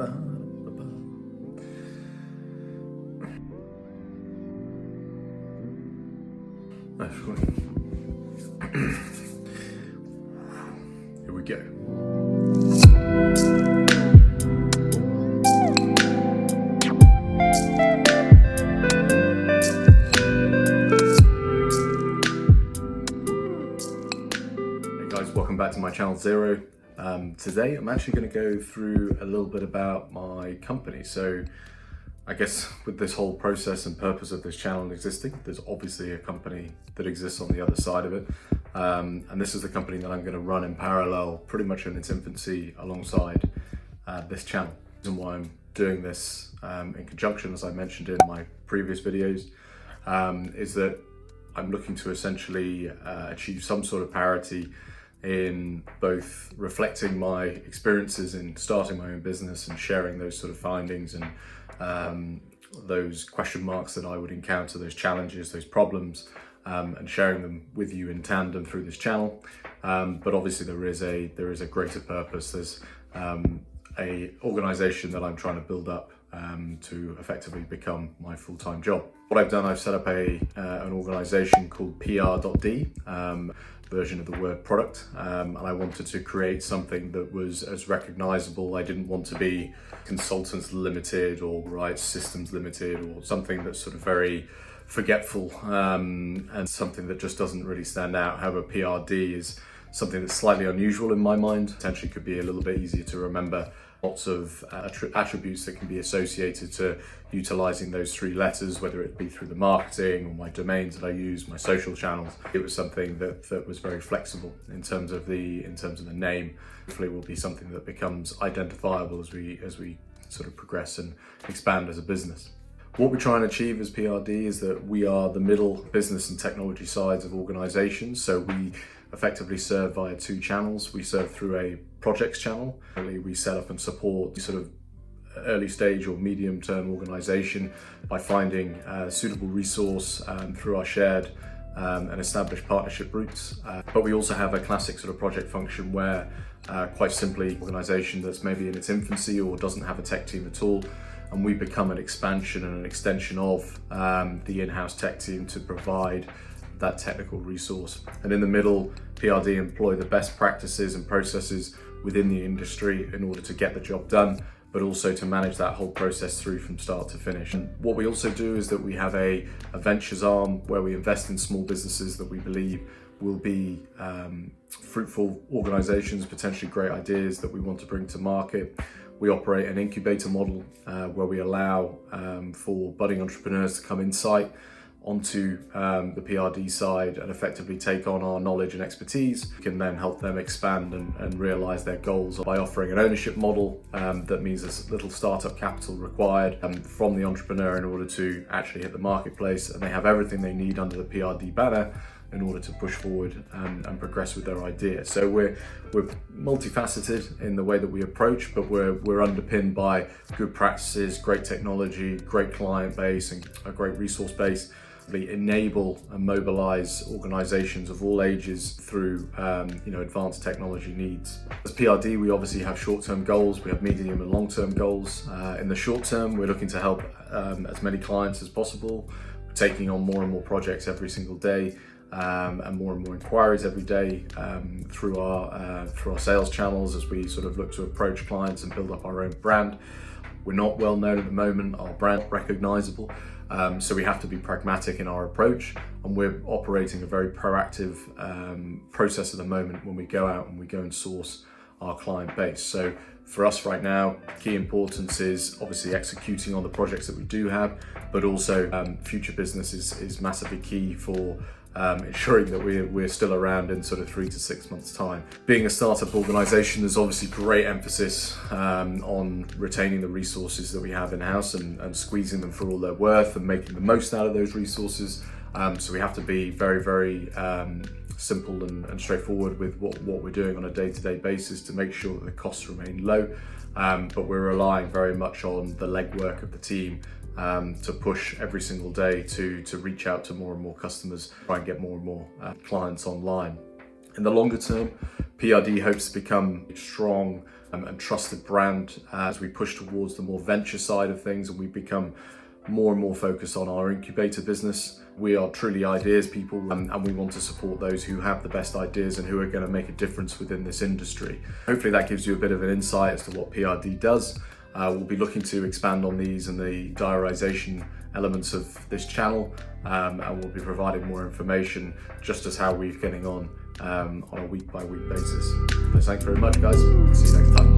That's right. Here we go. Hey guys, welcome back to my channel Zero. Today I'm actually going to go through a little bit about my company. So I guess with this whole process and purpose of this channel existing, there's obviously a company that exists on the other side of it. And this is the company that I'm going to run in parallel, pretty much in its infancy, alongside this channel. The reason why I'm doing this in conjunction, as I mentioned in my previous videos, is that I'm looking to essentially achieve some sort of parity in both reflecting my experiences in starting my own business and sharing those sort of findings and those question marks that I would encounter, those challenges, those problems, and sharing them with you in tandem through this channel. But obviously there is a greater purpose. There's a organization that I'm trying to build up to effectively become my full-time job. What I've done, I've set up an organization called PR.D, version of the word product, and I wanted to create something that was as recognizable. I didn't want to be Consultants Limited or Right Systems Limited or something that's sort of very forgetful and something that just doesn't really stand out. However, PR.D is something that's slightly unusual in my mind, potentially could be a little bit easier to remember. Lots of attributes that can be associated to utilizing those three letters, whether it be through the marketing or my domains that I use, my social channels. It was something that was very flexible in terms of the name. Hopefully will be something that becomes identifiable as we sort of progress and expand as a business. What we try and achieve as PR.D is that we are the middle business and technology sides of organizations. So we effectively serve via two channels. We serve through a projects channel. We set up and support sort of early stage or medium term organization by finding a suitable resource through our shared and established partnership routes. But we also have a classic sort of project function where quite simply organization that's maybe in its infancy or doesn't have a tech team at all, and we become an expansion and an extension of the in-house tech team to provide that technical resource. And in the middle, PR.D employ the best practices and processes within the industry in order to get the job done, but also to manage that whole process through from start to finish. And what we also do is that we have a ventures arm where we invest in small businesses that we believe will be fruitful organizations, potentially great ideas that we want to bring to market. We operate an incubator model where we allow for budding entrepreneurs to come insight onto the PR.D side and effectively take on our knowledge and expertise. We can then help them expand and realize their goals by offering an ownership model that means there's little startup capital required from the entrepreneur in order to actually hit the marketplace, and they have everything they need under the PR.D banner in order to push forward and progress with their idea. So we're multifaceted in the way that we approach, but we're underpinned by good practices, great technology, great client base, and a great resource base. We enable and mobilize organizations of all ages through advanced technology needs. As PR.D, we obviously have short-term goals, we have medium and long-term goals. In the short term, we're looking to help as many clients as possible. We're taking on more and more projects every single day, and more inquiries every day through our sales channels as we sort of look to approach clients and build up our own brand. We're not well known at the moment, our brand is recognizable, so we have to be pragmatic in our approach, and we're operating a very proactive process at the moment when we go out and we go and source our client base. So for us right now, key importance is obviously executing on the projects that we do have, but also future business is massively key for ensuring that we're still around in sort of 3 to 6 months time. Being a startup organization, there's obviously great emphasis on retaining the resources that we have in-house and squeezing them for all they're worth and making the most out of those resources. So we have to be very simple and straightforward with what we're doing on a day-to-day basis to make sure that the costs remain low. But we're relying very much on the legwork of the team to push every single day to reach out to more and more customers, try and get more and more clients online. In the longer term, PR.D hopes to become a strong and trusted brand as we push towards the more venture side of things, and we become more and more focused on our incubator business. We are truly ideas people, and we want to support those who have the best ideas and who are going to make a difference within this industry. Hopefully that gives you a bit of an insight as to what PR.D does. We'll be looking to expand on these and the diarization elements of this channel, and we'll be providing more information just as how we're getting on a week-by-week basis. So thanks very much, guys. See you next time.